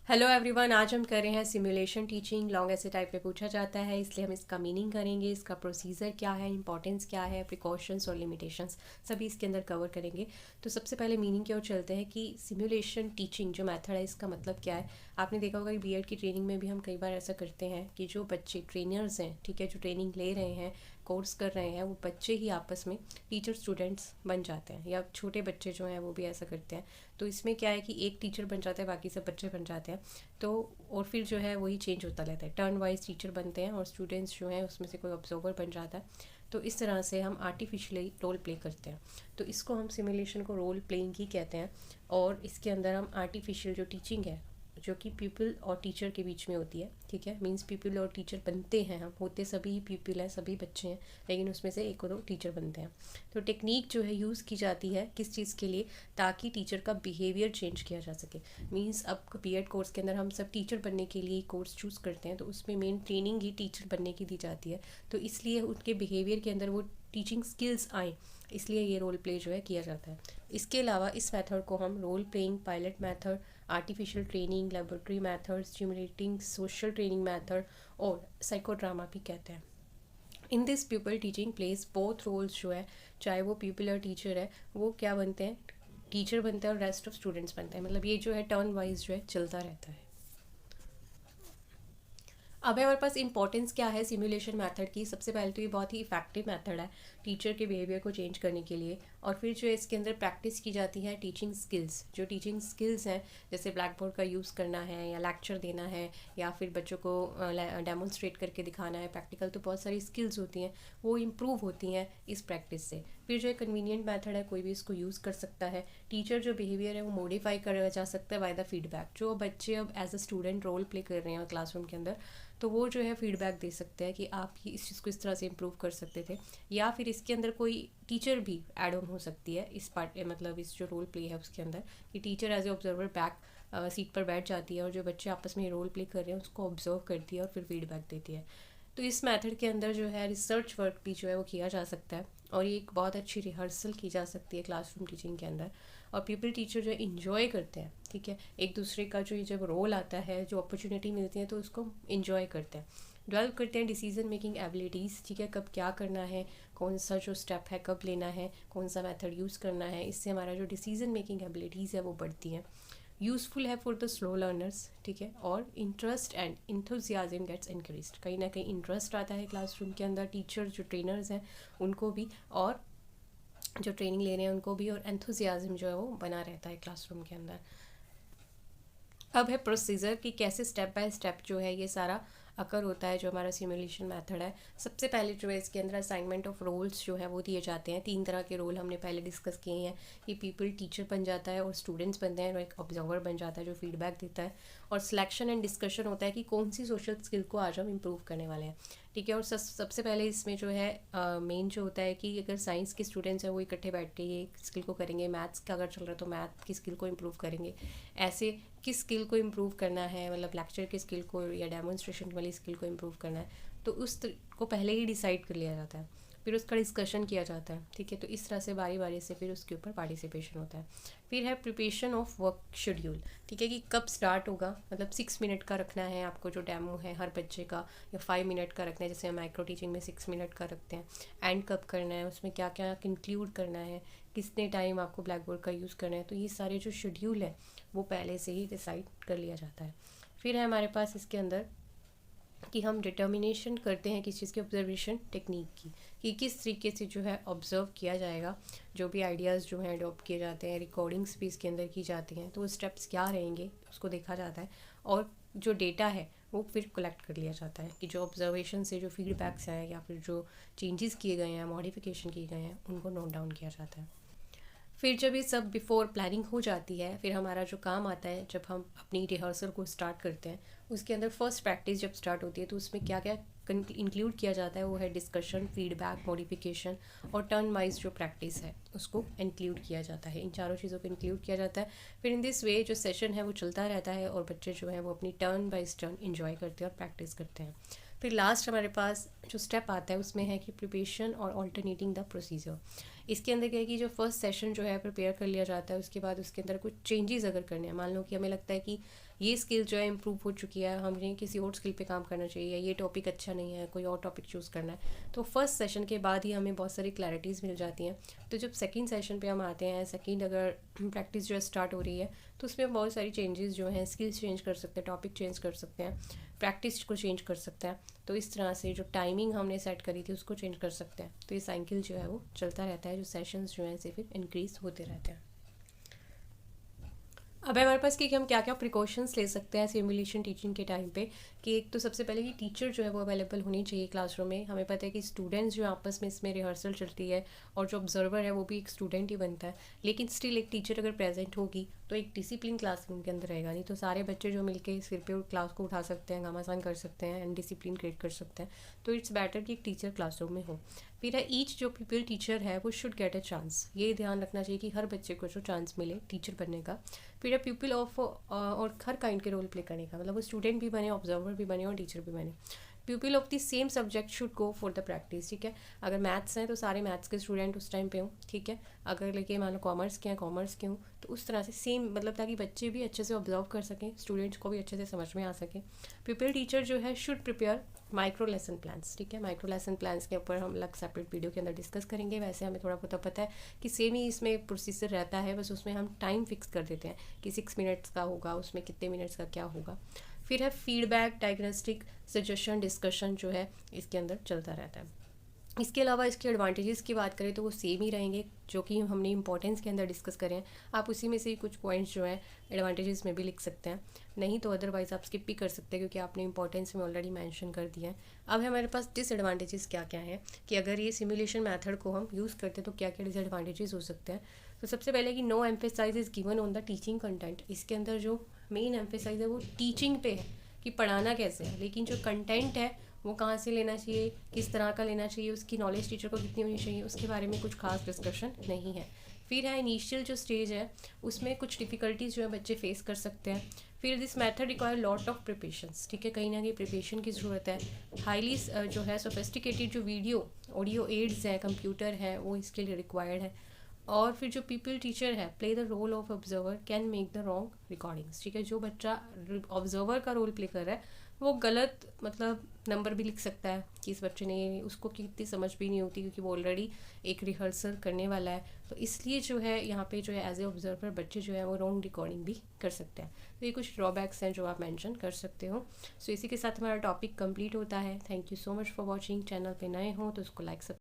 Hello everyone, आज हम कर रहे हैं सिमुलेशन टीचिंग। लॉन्ग ऐसे टाइप में पूछा जाता है, इसलिए हम इसका मीनिंग करेंगे, इसका प्रोसीजर क्या है, इंपॉर्टेंस क्या है, प्रिकॉशंस और लिमिटेशंस सभी इसके अंदर कवर करेंगे। तो सबसे पहले मीनिंग की ओर चलते हैं कि सिमुलेशन टीचिंग जो मेथड है इसका मतलब क्या है। आपने देखा होगा कि बीएड की ट्रेनिंग में भी हम कई बार ऐसा करते हैं कि जो बच्चे ट्रेनर्स हैं, ठीक है, जो ट्रेनिंग ले रहे हैं, कोर्स कर रहे हैं, वो बच्चे ही आपस में टीचर स्टूडेंट्स बन जाते हैं, या छोटे बच्चे जो हैं वो भी ऐसा करते हैं। तो इसमें क्या है कि एक टीचर बन जाता है, बाकी सब बच्चे बन जाते हैं। तो और फिर जो है वही चेंज होता रहता है, टर्न वाइज टीचर बनते हैं और स्टूडेंट्स जो हैं उसमें से कोई ऑब्जर्वर बन जाता है। तो इस तरह से हम आर्टिफिशियली रोल प्ले करते हैं। तो इसको हम सिमुलेशन को रोल प्लेइंग ही कहते हैं। और इसके अंदर हम आर्टिफिशियल जो टीचिंग है, जो कि पीपल और टीचर के बीच में होती है, ठीक है, मींस पीपल और टीचर बनते हैं, हम होते सभी पीपल हैं, सभी बच्चे हैं, लेकिन उसमें से एक और दो टीचर बनते हैं। तो टेक्निक जो है यूज़ की जाती है किस चीज़ के लिए, ताकि टीचर का बिहेवियर चेंज किया जा सके। मींस अब बीएड कोर्स के अंदर हम सब टीचर बनने के लिए कोर्स चूज़ करते हैं, तो उसमें मेन ट्रेनिंग ही टीचर बनने की दी जाती है। तो इसलिए उनके बिहेवियर के अंदर वो टीचिंग स्किल्स आए, इसलिए ये रोल प्ले जो है किया जाता है। इसके अलावा इस मेथड को हम role playing, pilot method, artificial training, laboratory method, stimulating social training method और साइकोड्रामा भी कहते हैं। In this pupil teaching plays both roles जो है, चाहे वो पीपल और टीचर है, वो क्या बनते हैं, टीचर बनते हैं और रेस्ट ऑफ स्टूडेंट्स बनते हैं। मतलब ये जो है टर्न वाइज जो है चलता रहता है। अब हमारे पास इंपॉर्टेंस क्या है सिमुलेशन मेथड की। सबसे पहले तो ये बहुत ही इफेक्टिव मेथड है टीचर के बिहेवियर को चेंज करने के लिए। और फिर जो इसके अंदर प्रैक्टिस की जाती है टीचिंग स्किल्स, जो टीचिंग स्किल्स हैं, जैसे ब्लैक बोर्ड का यूज़ करना है या लेक्चर देना है या फिर बच्चों को डेमोन्स्ट्रेट करके दिखाना है, प्रैक्टिकल। तो बहुत सारी स्किल्स होती हैं, वो इम्प्रूव होती हैं इस प्रैक्टिस से। फिर जो कन्वीनियंट मेथड है, कोई भी इसको यूज़ कर सकता है। टीचर जो बिहेवियर है वो मॉडिफाई करा जा सकता है बाय द फीडबैक। जो बच्चे अब as a student role play कर रहे हैं क्लासरूम के अंदर, तो वो जो है फीडबैक दे सकते हैं कि आप इस चीज़ को इस तरह से इम्प्रूव कर सकते थे। या फिर इसके अंदर कोई टीचर भी एड ऑन हो सकती है इस पार्ट, मतलब इस जो रोल प्ले है उसके अंदर, कि teacher as a observer back seat पर बैठ जाती है और जो बच्चे आपस में रोल प्ले कर रहे हैं उसको ऑब्जर्व करती है और फिर फीडबैक देती है। तो इस मेथड के अंदर जो है रिसर्च वर्क भी जो है वो किया जा सकता है, और ये एक बहुत अच्छी रिहर्सल की जा सकती है क्लासरूम टीचिंग के अंदर। और पीपल टीचर जो है इन्जॉय करते हैं, ठीक है, एक दूसरे का जो ये जब रोल आता है, जो अपॉर्चुनिटी मिलती है, तो उसको इन्जॉय करते हैं। डेवलप करते हैं डिसीजन मेकिंग एबिलिटीज़, ठीक है, कब क्या करना है, कौन सा जो स्टेप है कब लेना है, कौन सा मेथड यूज़ करना है। इससे हमारा जो डिसीजन मेकिंग एबिलिटीज़ है वो बढ़ती हैं। यूज़फुल है फॉर द स्लो लर्नर्स, ठीक है, और interest and enthusiasm gets increased. कहीं ना कहीं इंटरेस्ट आता है क्लासरूम के अंदर, टीचर जो ट्रेनर्स हैं उनको भी, और जो ट्रेनिंग ले रहे हैं उनको भी, और एंथुजियाज्म जो है वो बना रहता है क्लासरूम के अंदर। अब है प्रोसीजर कि कैसे स्टेप बाय स्टेप जो है ये सारा अकर होता है जो हमारा सिमुलेशन मेथड है। सबसे पहले जो है इसके अंदर असाइनमेंट ऑफ रोल्स जो है वो दिए जाते हैं। 3 तरह के रोल हमने पहले डिस्कस किए हैं कि पीपल टीचर बन जाता है और स्टूडेंट्स बनते हैं और एक ऑब्जर्वर बन जाता है जो फीडबैक देता है। और सिलेक्शन एंड डिस्कशन होता है कि कौन सी सोशल स्किल को आज हम इम्प्रूव करने वाले हैं, ठीक है। और सबसे पहले इसमें जो है मेन जो होता है कि अगर साइंस के स्टूडेंट्स हैं वो इकट्ठे बैठ के ये स्किल को करेंगे, मैथ्स का अगर चल रहा है तो मैथ की स्किल को इम्प्रूव करेंगे। ऐसे किस स्किल को इम्प्रूव करना है, मतलब लेक्चर की स्किल को या डेमोन्स्ट्रेशन वाली स्किल को इम्प्रूव करना है, तो को पहले ही डिसाइड कर लिया जाता है, फिर उसका डिस्कशन किया जाता है, ठीक है। तो इस तरह से बारी बारी से फिर उसके ऊपर पार्टिसिपेशन होता है। फिर है प्रिपरेशन ऑफ वर्क शेड्यूल, ठीक है, कि कब स्टार्ट होगा, मतलब 6 मिनट का रखना है आपको जो डेमो है हर बच्चे का, या 5 मिनट का रखना है, जैसे हम माइक्रो टीचिंग में 6 मिनट का रखते हैं। एंड कब करना है, उसमें क्या क्या इंक्लूड करना है, कितने टाइम आपको ब्लैक बोर्ड का यूज़ करना है, तो ये सारे जो शेड्यूल है वो पहले से ही डिसाइड कर लिया जाता है। फिर है हमारे पास इसके अंदर कि हम डिटर्मिनेशन करते हैं किस चीज़ की, ऑब्जर्वेशन टेक्निक की, कि किस तरीके से जो है ऑब्ज़र्व किया जाएगा। जो भी आइडियाज़ जो हैं अडॉप्ट किए जाते हैं, रिकॉर्डिंग्स भी इसके अंदर की जाती हैं, तो वो स्टेप्स क्या रहेंगे उसको देखा जाता है। और जो डेटा है वो फिर कलेक्ट कर लिया जाता है कि जो ऑब्जर्वेशन से जो फीडबैक्स हैं या फिर जो चेंजेस किए गए हैं, मॉडिफिकेशन किए गए हैं, उनको नोट डाउन किया जाता है। फिर जब ये सब बिफोर प्लानिंग हो जाती है, फिर हमारा जो काम आता है जब हम अपनी रिहर्सल को स्टार्ट करते हैं, उसके अंदर फर्स्ट प्रैक्टिस जब स्टार्ट होती है तो उसमें क्या क्या इंक्लूड किया जाता है, वो है डिस्कशन, फीडबैक, मॉडिफिकेशन और टर्न वाइज जो प्रैक्टिस है उसको इंक्लूड किया जाता है। इन चारों चीज़ों को इंक्लूड किया जाता है। फिर इन दिस वे जो सेशन है वो चलता रहता है और बच्चे जो हैं वो अपनी टर्न बाइज टर्न इंजॉय करते हैं और प्रैक्टिस करते हैं। फिर लास्ट हमारे पास जो स्टेप आता है उसमें है कि प्रिपरेशन और ऑल्टरनेटिंग द प्रोसीजर। इसके अंदर क्या है कि जो फर्स्ट सेशन जो है प्रिपेयर कर लिया जाता है, उसके बाद उसके अंदर कुछ चेंजेस अगर करने हैं, मान लो कि हमें लगता है कि ये स्किल जो है इम्प्रूव हो चुकी है, हमें किसी और स्किल पे काम करना चाहिए, ये टॉपिक अच्छा नहीं है, कोई और टॉपिक चूज़ करना है। तो फर्स्ट सेशन के बाद ही हमें बहुत सारी क्लैरिटीज़ मिल जाती हैं। तो जब सेकंड सेशन पे हम आते हैं, सेकंड अगर प्रैक्टिस जो है स्टार्ट हो रही है, तो उसमें बहुत सारी चेंजेस जो हैं, स्किल्स चेंज कर सकते हैं, टॉपिक चेंज कर सकते हैं, प्रैक्टिस को चेंज कर सकते हैं। तो इस तरह से जो टाइमिंग हमने सेट करी थी उसको चेंज कर सकते हैं। तो ये साइकिल जो है वो चलता रहता है, जो सेशंस जो हैं से फिर इंक्रीज़ होते रहते हैं। अब हमारे पास कि हम क्या क्या प्रिकॉशंस ले सकते हैं सिमुलेशन टीचिंग के टाइम पे, कि एक तो सबसे पहले कि टीचर जो है वो अवेलेबल होनी चाहिए क्लासरूम में। हमें पता है कि स्टूडेंट्स जो आपस में इसमें रिहर्सल चलती है और जो ऑब्जर्वर है वो भी एक स्टूडेंट ही बनता है, लेकिन स्टिल एक टीचर अगर प्रेजेंट होगी तो एक डिसिप्लिन क्लासरूम के अंदर रहेगा। नहीं तो सारे बच्चे जो मिलके सिर पे क्लास को उठा सकते हैं, घमासान कर सकते हैं, अनडिसिप्लिन क्रिएट कर सकते हैं। तो इट्स बेटर कि एक टीचर क्लासरूम में हो। फिर है ईच जो पीपल टीचर है वो शुड गेट अ चांस। ये ध्यान रखना चाहिए कि हर बच्चे को जो चांस मिले टीचर बनने का। फिर है पीपल ऑफ और हर काइंड के रोल प्ले करने का, मतलब वो स्टूडेंट भी बने, ऑब्जर्वर भी बने और टीचर भी बने। People of the same subject should go for the practice, ठीक है। अगर मैथ्स हैं तो सारे मैथ्स के स्टूडेंट उस टाइम पे हों, ठीक है। अगर लेके मान लो कॉमर्स के हैं, कॉमर्स के हों, तो उस तरह से सेम, मतलब ताकि बच्चे भी अच्छे से ऑब्जर्व कर सकें, स्टूडेंट्स को भी अच्छे से समझ में आ सके। पीपल टीचर जो है should prepare micro lesson plans, ठीक है। माइक्रो लेसन प्लान्स के ऊपर हम अलग सेपरेट वीडियो के अंदर डिस्कस करेंगे। वैसे हमें थोड़ा बहुत पता है कि सेम ही इसमें प्रोसीजर रहता है, बस उसमें हम टाइम फिक्स कर देते हैं कि 6 मिनट्स का होगा, उसमें कितने मिनट्स का क्या होगा। फिर है फीडबैक, डायग्नोस्टिक, सजेशन, डिस्कशन जो है इसके अंदर चलता रहता है। इसके अलावा इसके एडवांटेजेस की बात करें तो वो सेम ही रहेंगे जो कि हमने इंपॉर्टेंस के अंदर डिस्कस करें। आप उसी में से कुछ पॉइंट्स जो है एडवांटेजेस में भी लिख सकते हैं, नहीं तो अदरवाइज आप स्किप भी कर सकते हैं क्योंकि आपने इंपॉर्टेंस में ऑलरेडी मेंशन कर दिया है। अब हमारे पास डिसएडवांटेजेस क्या क्या हैं, कि अगर ये सिमुलेशन मेथड को हम यूज़ करते हैं तो क्या क्या डिसएडवांटेजेस हो सकते हैं। तो सबसे पहले कि no emphasise is given on the teaching content. इसके अंदर जो मेन एम्फेसाइज है वो टीचिंग पे है कि पढ़ाना कैसे है, लेकिन जो कंटेंट है वो कहाँ से लेना चाहिए, किस तरह का लेना चाहिए, उसकी नॉलेज टीचर को कितनी होनी चाहिए, उसके बारे में कुछ खास डिस्कशन नहीं है। फिर है इनिशियल जो स्टेज है उसमें कुछ डिफ़िकल्टीज जो है बच्चे फेस कर सकते हैं। फिर this method require lot of preparations, ठीक है, कहीं ना कहीं प्रिपरेशन की ज़रूरत है। हाईली जो है सोफिस्टिकेटेड जो वीडियो ऑडियो एड्स है, कंप्यूटर है, वो इसके लिए रिक्वायर्ड है। और फिर जो पीपल टीचर है play the role of observer can make the wrong recordings, ठीक है। जो बच्चा ऑब्जर्वर का रोल प्ले कर रहा है वो गलत, मतलब नंबर भी लिख सकता है कि इस बच्चे ने, उसको कितनी समझ भी नहीं होती क्योंकि वो ऑलरेडी एक रिहर्सल करने वाला है। तो इसलिए जो है यहाँ पे जो है एज ए ऑब्जर्वर बच्चे जो है वो रॉन्ग रिकॉर्डिंग भी कर सकते हैं। तो ये कुछ ड्रॉबैक्स हैं जो आप मेंशन कर सकते हो। सो इसी के साथ हमारा टॉपिक कंप्लीट होता है। Thank you so much for watching. Channel पे नए हो तो उसको लाइक